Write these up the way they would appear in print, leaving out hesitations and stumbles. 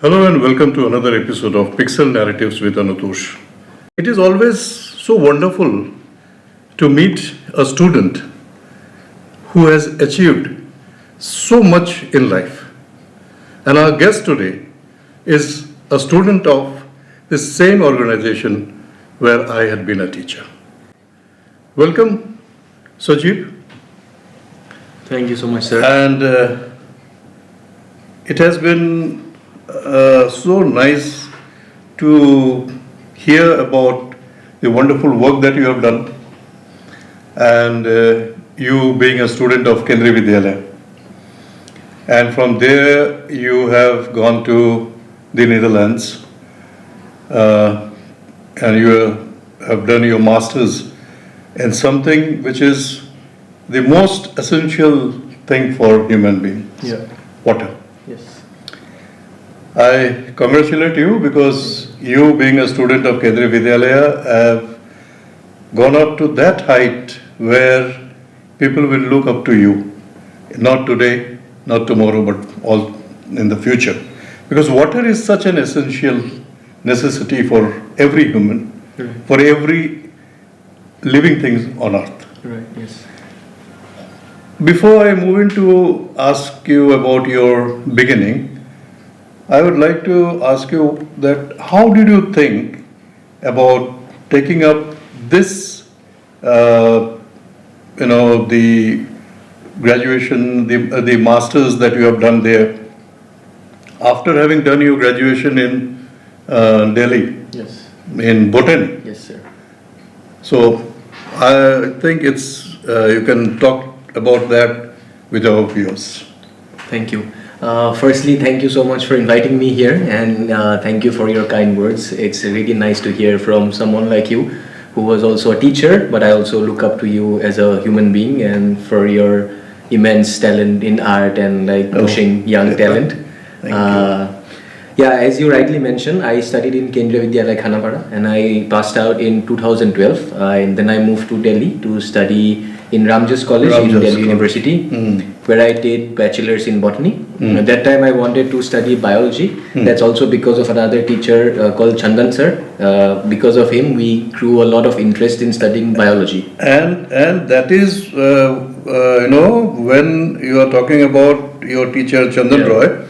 Hello and welcome to another episode of Pixel Narratives with Anutosh. It is always so wonderful to meet a student who has achieved so much in life. And our guest today is a student of the same organization where I had been a teacher. Welcome, Sajib. Thank you so much, sir. And it has been so nice to hear about the wonderful work that you have done, and you being a student of Kendriya Vidyalaya. And from there you have gone to the Netherlands and you have done your masters in something which is the most essential thing for human being, water. Yes. I congratulate you because you being a student of Kendriya Vidyalaya have gone up to that height where people will look up to you, not today, not tomorrow, but all in the future. Because water is such an essential necessity for every human, for every living thing on earth. Right, yes. Before I move into ask you about your beginning, I would like to ask you that how did you think about taking up this, the graduation, the masters that you have done there, after having done your graduation in Delhi, Yes. in Botany. Yes, sir. So I think it's you can talk about that with our viewers. Thank you. Firstly, thank you so much for inviting me here, and thank you for your kind words. It's really nice to hear from someone like you, who was also a teacher, but I also look up to you as a human being and for your immense talent in art and pushing young talent. Thank you. Yeah, as you rightly mentioned, I studied in Kendriya Vidyalaya Khanapara and I passed out in 2012. And then I moved to Delhi to study in Ramjas College in Delhi University, where I did bachelor's in botany. At that time, I wanted to study biology. That's also because of another teacher called Chandan sir. Because of him, we grew a lot of interest in studying biology. And that is when you are talking about your teacher Chandan Roy,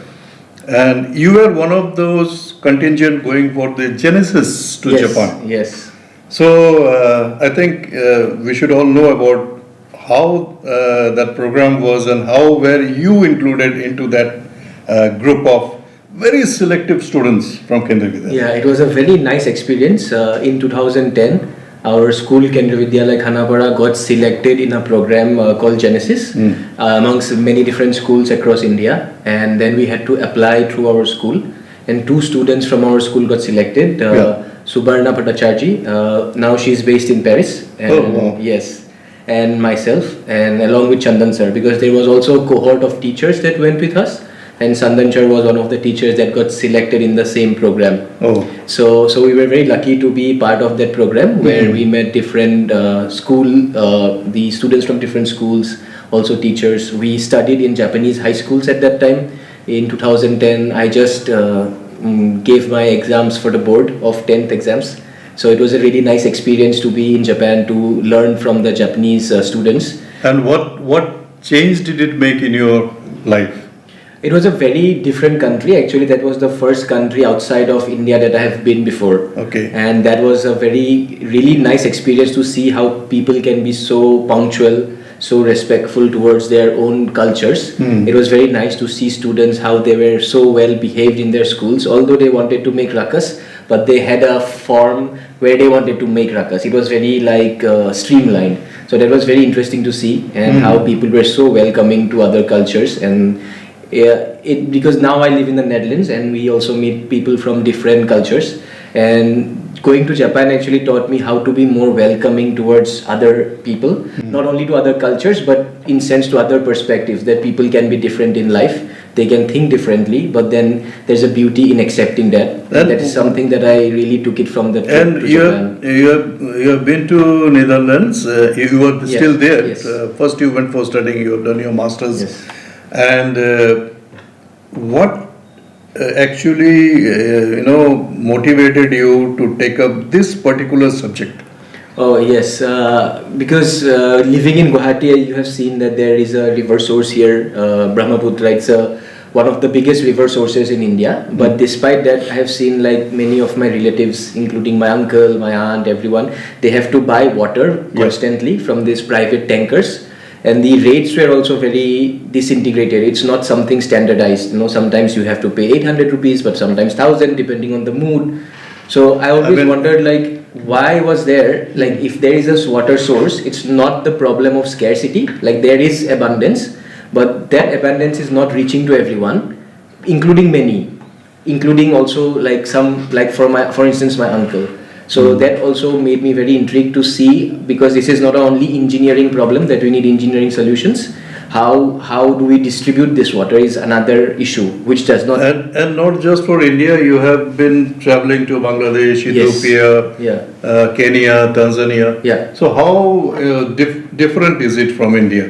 and you were one of those contingent going for the Genesis to Japan. Yes. So I think we should all know about how that program was and how were you included into that group of very selective students from Kendriya Vidyalaya. Yeah, it was a very nice experience. In 2010, our school Kendriya Vidyalaya Khanapara got selected in a program called Genesis amongst many different schools across India, and then we had to apply through our school, and two students from our school got selected. Subarna Bhattacharjee, now she's based in Paris, and yes, and myself, and along with Chandan sir, because there was also a cohort of teachers that went with us, and Chandan sir was one of the teachers that got selected in the same program. So we were very lucky to be part of that program where we met different the students from different schools, also teachers. We studied in Japanese high schools at that time. In 2010, I just gave my exams for the board of 10th exams. So it was a really nice experience to be in Japan to learn from the Japanese students. And what change did it make in your life? It was a very different country. Actually, that was the first country outside of India that I have been before. Okay. And that was a really nice experience to see how people can be so punctual, so respectful towards their own cultures. It was very nice to see students how they were so well behaved in their schools, although they wanted to make ruckus, but they had a form where they wanted to make ruckus. It was very streamlined. So that was very interesting to see, and how people were so welcoming to other cultures. And because now I live in the Netherlands and we also meet people from different cultures, and going to Japan actually taught me how to be more welcoming towards other people, not only to other cultures but in sense to other perspectives, that people can be different in life, they can think differently, but then there's a beauty in accepting that. And that is something that I really took it from the trip to Japan. You have been to Netherlands, you were still there. Yes. First you went for studying, you have done your masters. Yes. And what actually, motivated you to take up this particular subject? Oh yes, because living in Guwahati, you have seen that there is a river source here, Brahmaputra. It's one of the biggest river sources in India. But despite that, I have seen like many of my relatives, including my uncle, my aunt, everyone, they have to buy water constantly from these private tankers. And the rates were also very disintegrated. It's not something standardized. Sometimes you have to pay 800 rupees, but sometimes 1,000 depending on the mood. So I always wondered like why was there, like if there is a water source, it's not the problem of scarcity, like there is abundance, but that abundance is not reaching to everyone, including many, including also like some, like for instance my uncle. So that also made me very intrigued to see, because this is not only engineering problem that we need engineering solutions. How do we distribute this water is another issue which does not. And not just for India, you have been traveling to Bangladesh, Ethiopia, Kenya, Tanzania. Yeah. So how different is it from India?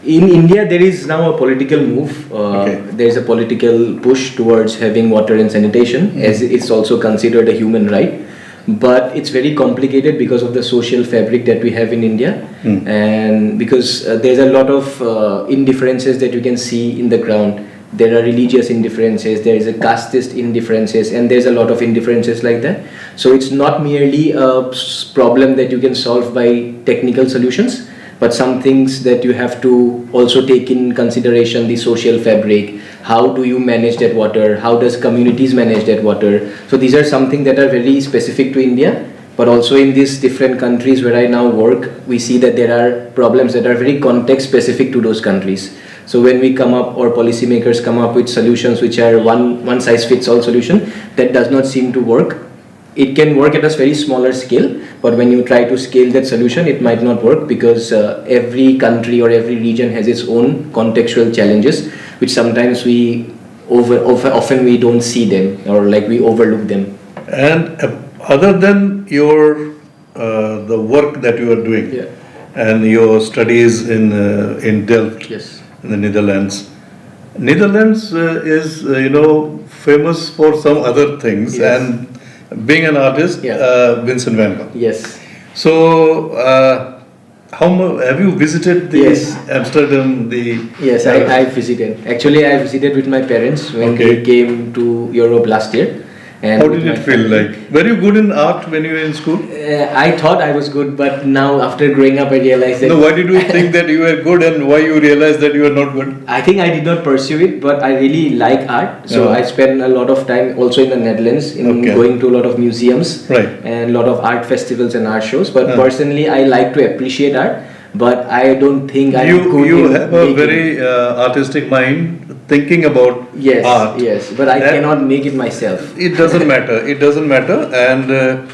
In India, there is now a political move. There is a political push towards having water and sanitation, as it's also considered a human right. But it's very complicated because of the social fabric that we have in India, and because there's a lot of indifferences that you can see in the ground. There are religious indifferences, there is a casteist indifferences, and there's a lot of indifferences like that. So it's not merely a problem that you can solve by technical solutions, but some things that you have to also take in consideration, the social fabric. How do you manage that water? How does communities manage that water? So these are something that are very specific to India, but also in these different countries where I now work, we see that there are problems that are very context specific to those countries. So when we come up, or policymakers come up with solutions which are one size fits all solution, that does not seem to work. It can work at a very smaller scale, but when you try to scale that solution, it might not work, because every country or every region has its own contextual challenges, which sometimes often we don't see them, or like we overlook them. And other than your the work that you are doing, and your studies in Delft, in the Netherlands. Netherlands is famous for some other things, and being an artist, Vincent van Gogh. Yes. So, have you visited Amsterdam? Yes, I visited. Actually, I visited with my parents when they came to Europe last year. And how did it feel like? Were you good in art when you were in school? I thought I was good, but now after growing up, I realized that. No, why did you think that you were good, and why you realized that you were not good? I think I did not pursue it, but I really like art. So I spent a lot of time also in the Netherlands, going to a lot of museums and a lot of art festivals and art shows. But personally, I like to appreciate art, but I don't think I'm good. You have a very artistic mind, thinking about art. Yes, but I cannot make it myself. It doesn't matter. It doesn't matter. And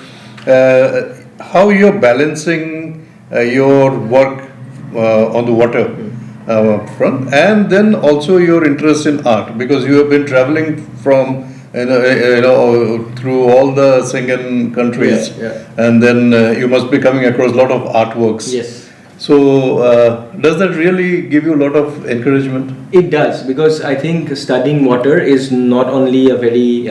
how you're balancing your work on the water front, and then also your interest in art, because you have been traveling from through all the Schengen countries, and then you must be coming across a lot of artworks. Yes. So, does that really give you a lot of encouragement? It does, because I think studying water is not only a very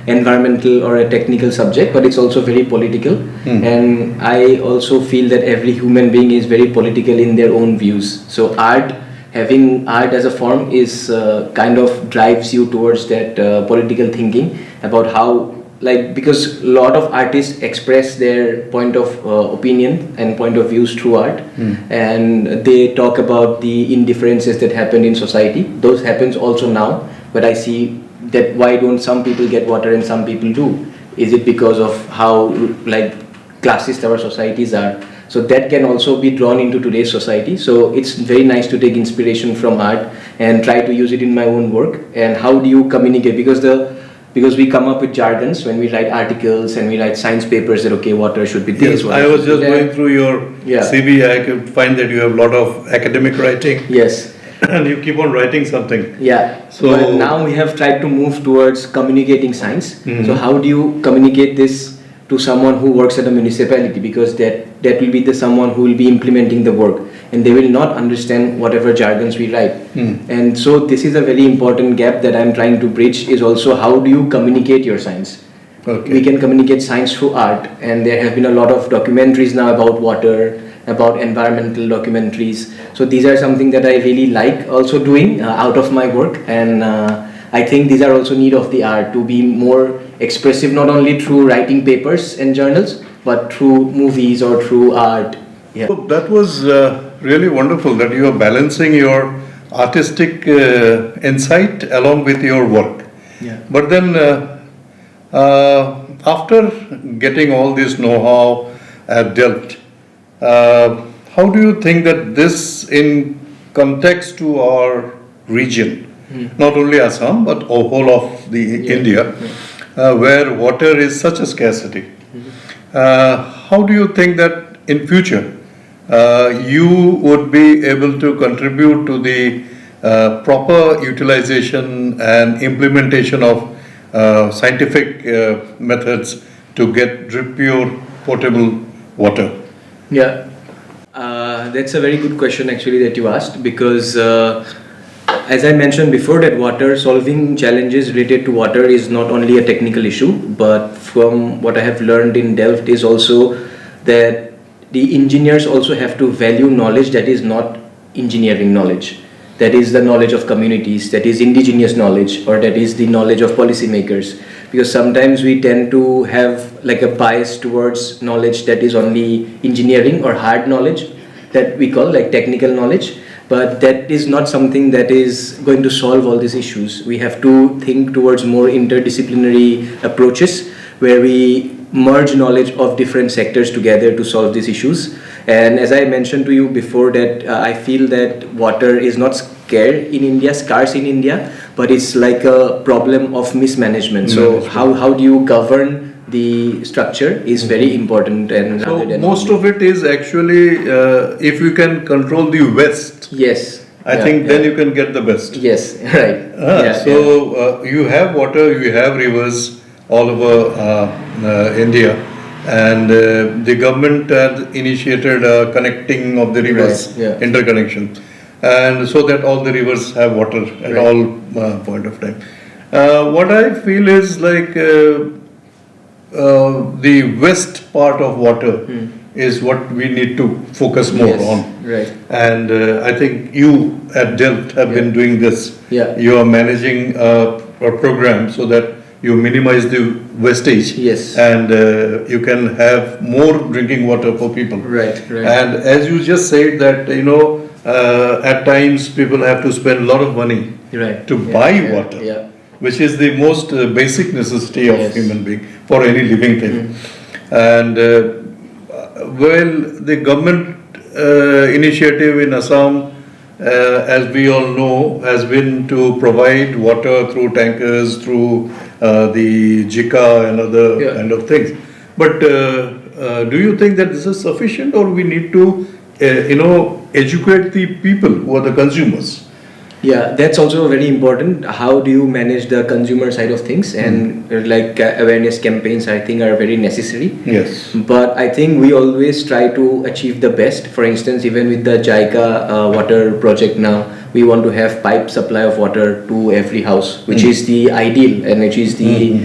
environmental or a technical subject, but it's also very political. And I also feel that every human being is very political in their own views. So having art as a form is kind of drives you towards that political thinking about how, like, because a lot of artists express their point of opinion and point of views through art, and they talk about the indifferences that happen in society. Those happens also now, but I see that why don't some people get water and some people do? Is it because of how like classist our societies are? So that can also be drawn into today's society. So it's very nice to take inspiration from art and try to use it in my own work. And how do you communicate? Because we come up with jargons when we write articles and we write science papers that water should be this. Yes, I was just going through your CV. I could find that you have a lot of academic writing. Yes. And you keep on writing something. Yeah. So but now we have tried to move towards communicating science. So how do you communicate this to someone who works at a municipality? Because that that will be the someone who will be implementing the work, and they will not understand whatever jargons we write. And so this is a very important gap that I'm trying to bridge, is also how do you communicate your science. We can communicate science through art, and there have been a lot of documentaries now about water, about environmental documentaries. So these are something that I really like also doing out of my work, and I think these are also need of the art to be more expressive, not only through writing papers and journals, but through movies or through art. Yeah. So that was really wonderful that you are balancing your artistic insight along with your work. Yeah. But then after getting all this know-how at Delft, how do you think that this in context to our region, not only Assam but whole of the India, where water is such a scarcity, how do you think that in future you would be able to contribute to the proper utilization and implementation of scientific methods to get pure potable water? Yeah, that's a very good question actually that you asked, because as I mentioned before, that water solving challenges related to water is not only a technical issue, but from what I have learned in Delft is also that the engineers also have to value knowledge that is not engineering knowledge. That is the knowledge of communities, that is indigenous knowledge, or that is the knowledge of policymakers. Because sometimes we tend to have like a bias towards knowledge that is only engineering or hard knowledge that we call like technical knowledge, but that is not something that is going to solve all these issues. We have to think towards more interdisciplinary approaches where we merge knowledge of different sectors together to solve these issues. And as I mentioned to you before, that I feel that water is not scarce in India, but it's like a problem of mismanagement. So how do you govern the structure is very important. And so most of it is actually if you can control the West. Yes. I think then you can get the best. Yes, right. You have water, you have rivers all over India, and the government had initiated connecting of the rivers, interconnection, and so that all the rivers have water at all point of time. What I feel is like the west part of water is what we need to focus more on. Right. And I think you at Delft have been doing this. Yeah. You are managing a program so that you minimize the wastage. Yes. And you can have more drinking water for people. Right. And as you just said that, at times people have to spend a lot of money to buy water, which is the most basic necessity of human being for any living thing. And the government initiative in Assam, as we all know, has been to provide water through tankers, through the Jika and other kind of things. But do you think that this is sufficient, or we need to, educate the people who are the consumers? Yeah, that's also very important. How do you manage the consumer side of things? And awareness campaigns, I think, are very necessary. Yes. But I think we always try to achieve the best. For instance, even with the JICA water project now, we want to have pipe supply of water to every house, which is the ideal, and which is the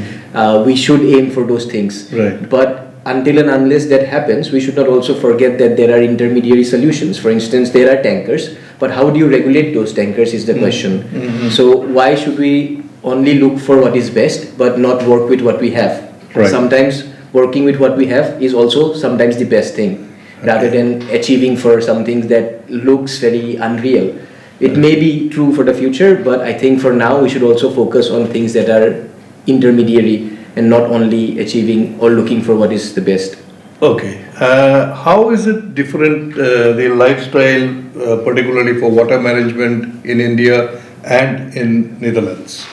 we should aim for those things. Right. But until and unless that happens, we should not also forget that there are intermediary solutions. For instance, there are tankers, but how do you regulate those tankers is the question. So why should we only look for what is best but not work with what we have? Right. Sometimes working with what we have is also sometimes the best thing, rather than achieving for something that looks very unreal. It may be true for the future, but I think for now we should also focus on things that are intermediary and not only achieving or looking for what is the best. Okay. How is it different, the lifestyle, particularly for water management in India and in Netherlands?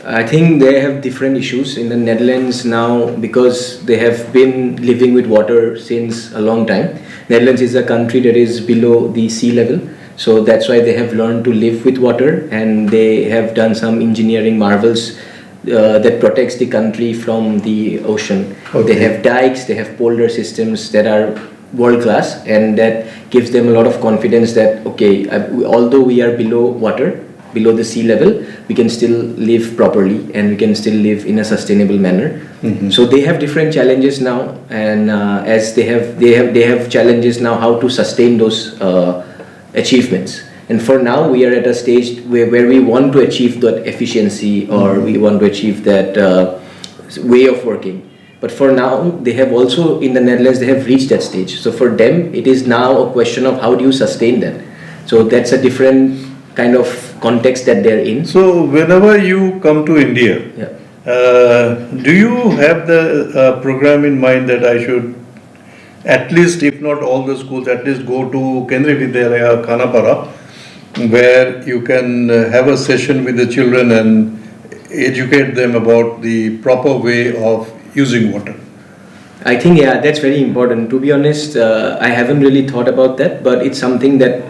I think they have different issues in the Netherlands now because they have been living with water since a long time. Netherlands is a country that is below the sea level, so that's why they have learned to live with water, and they have done some engineering marvels that protects the country from the ocean. Okay. They have dikes, they have polder systems that are world class, and that gives them a lot of confidence that okay, although we are below water, below the sea level, we can still live properly and we can still live in a sustainable manner. So they have different challenges now, and as they have challenges now how to sustain those achievements. And for now, we are at a stage where we want to achieve that efficiency, or we want to achieve that way of working. But for now, they have also, in the Netherlands, they have reached that stage. So for them, it is now a question of how do you sustain that. So that's a different kind of context that they're in. So whenever you come to India, do you have the program in mind that I should, at least if not all the schools, at least go to Kendriya Vidyalaya, Khanapara, where you can have a session with the children and educate them about the proper way of using water? I think, that's very important. To be honest, I haven't really thought about that, but it's something that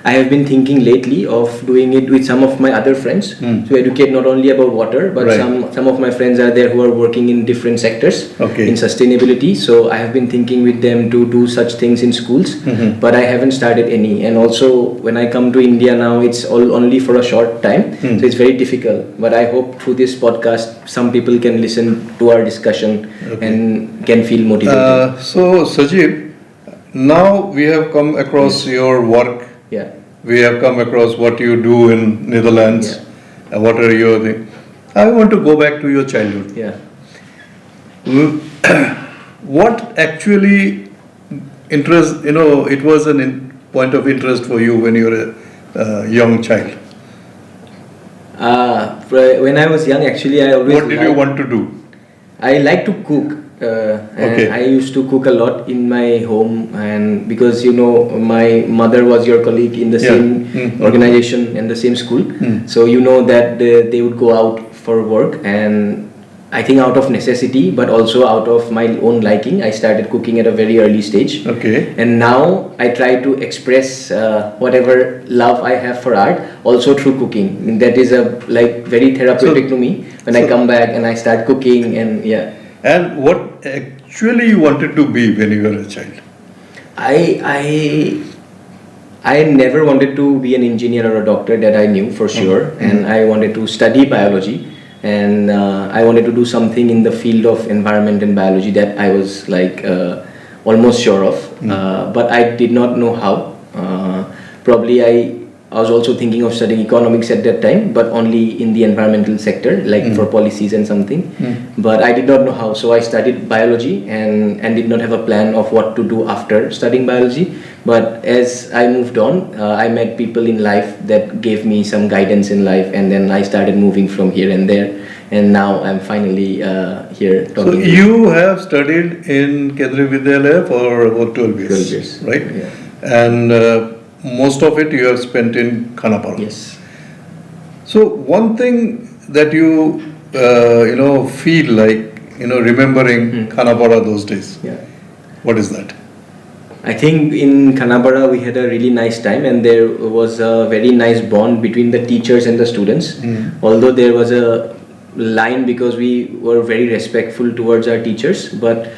I have been thinking lately of doing it with some of my other friends to educate not only about water, but some of my friends are there who are working in different sectors in sustainability. So I have been thinking with them to do such things in schools, but I haven't started any. And also when I come to India now, it's only for a short time, so it's very difficult. But I hope through this podcast, some people can listen to our discussion and can feel motivated. So Sajib, now we have come across your work. We have come across what you do in Netherlands. What are your things? I want to go back to your childhood. What actually interest, it was a point of interest for you when you were a young child? When I was young, actually, I always. What did you want to do? I like to cook. And I used to cook a lot in my home, and because my mother was your colleague in the same organization and the same school, so that they would go out for work, and I think out of necessity but also out of my own liking, I started cooking at a very early stage. And now I try to express whatever love I have for art also through cooking. I mean, that is very therapeutic to me when I come back and I start cooking. And And what actually you wanted to be when you were a child? I never wanted to be an engineer or a doctor, that I knew for sure. And I wanted to study biology, and I wanted to do something in the field of environment and biology that I was almost sure of. But I did not know how. Probably I was also thinking of studying economics at that time, but only in the environmental sector, for policies and something. But I did not know how, so I studied biology and did not have a plan of what to do after studying biology. But as I moved on, I met people in life that gave me some guidance in life, and then I started moving from here and there. And now I'm finally here talking. So you have studied in Kendriya Vidyalaya for about 12 years. 12 years, right? And most of it you have spent in Khanapara. Yes. So one thing that you feel like remembering Khanapara those days. What is that? I think in Khanapara we had a really nice time, and there was a very nice bond between the teachers and the students. Although there was a line because we were very respectful towards our teachers, but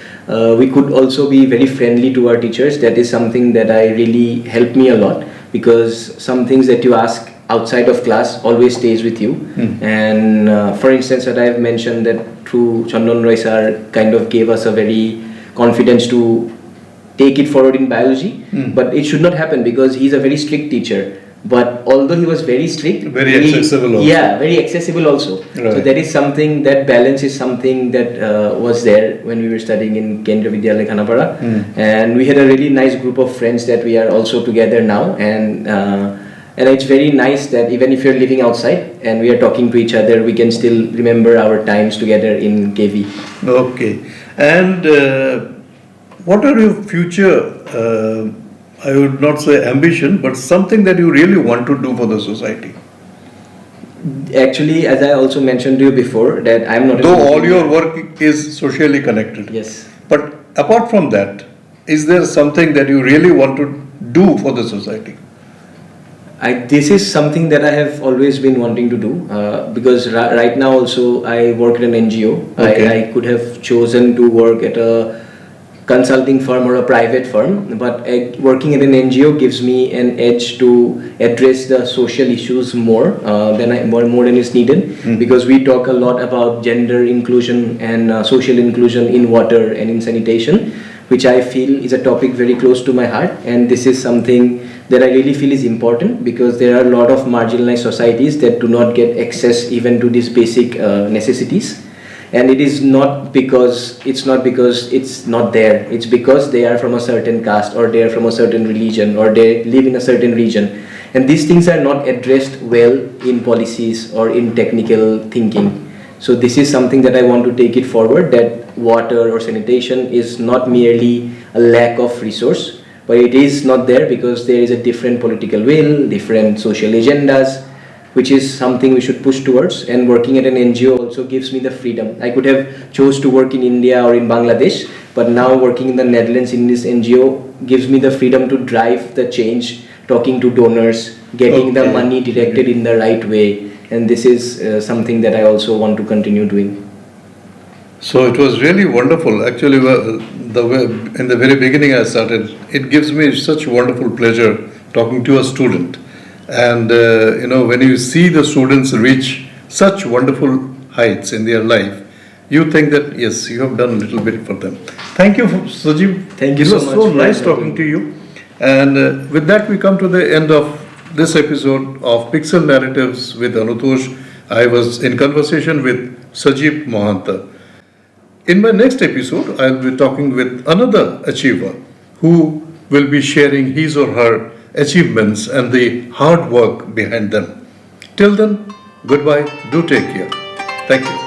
we could also be very friendly to our teachers. That is something that really helped me a lot, because some things that you ask outside of class always stays with you. And for instance, that I have mentioned that through Chandan Roy sir kind of gave us a very confidence to take it forward in biology. But it should not happen because he's a very strict teacher. But although he was very strict, very accessible also. Very accessible also. So that is something, that balance is something that was there when we were studying in Kendriya Vidyalaya Khanapara. And we had a really nice group of friends that we are also together now. And it's very nice that even if you're living outside and we are talking to each other, we can still remember our times together in KV. Okay. And what are your future I would not say ambition, but something that you really want to do for the society? Actually, as I also mentioned to you before, that I'm not. Though all your work is socially connected. Yes. But apart from that, is there something that you really want to do for the society? This is something that I have always been wanting to do, because right now also I work at an NGO. I could have chosen to work at a consulting firm or a private firm, but working at an NGO gives me an edge to address the social issues more than is needed, because we talk a lot about gender inclusion and social inclusion in water and in sanitation, which I feel is a topic very close to my heart, and this is something that I really feel is important, because there are a lot of marginalized societies that do not get access even to these basic necessities. And it is not because it's not there, it's because they are from a certain caste, or they are from a certain religion, or they live in a certain region, and these things are not addressed well in policies or in technical thinking. So this is something that I want to take it forward, that water or sanitation is not merely a lack of resource, but it is not there because there is a different political will, different social agendas, which is something we should push towards. And working at an NGO also gives me the freedom. I could have chose to work in India or in Bangladesh, but now working in the Netherlands in this NGO gives me the freedom to drive the change, talking to donors, getting the money directed in the right way. And this is something that I also want to continue doing. So it was really wonderful. Actually, in the very beginning I started, it gives me such wonderful pleasure talking to a student. And when you see the students reach such wonderful heights in their life, you think that yes, you have done a little bit for them. Thank you, Sajib. Thank you so much. It was so nice having talking to you. And with that, we come to the end of this episode of Pixel Narratives with Anutosh. I was in conversation with Sajib Mahanta. In my next episode, I'll be talking with another achiever who will be sharing his or her achievements and the hard work behind them. Till then, goodbye, do take care. Thank you.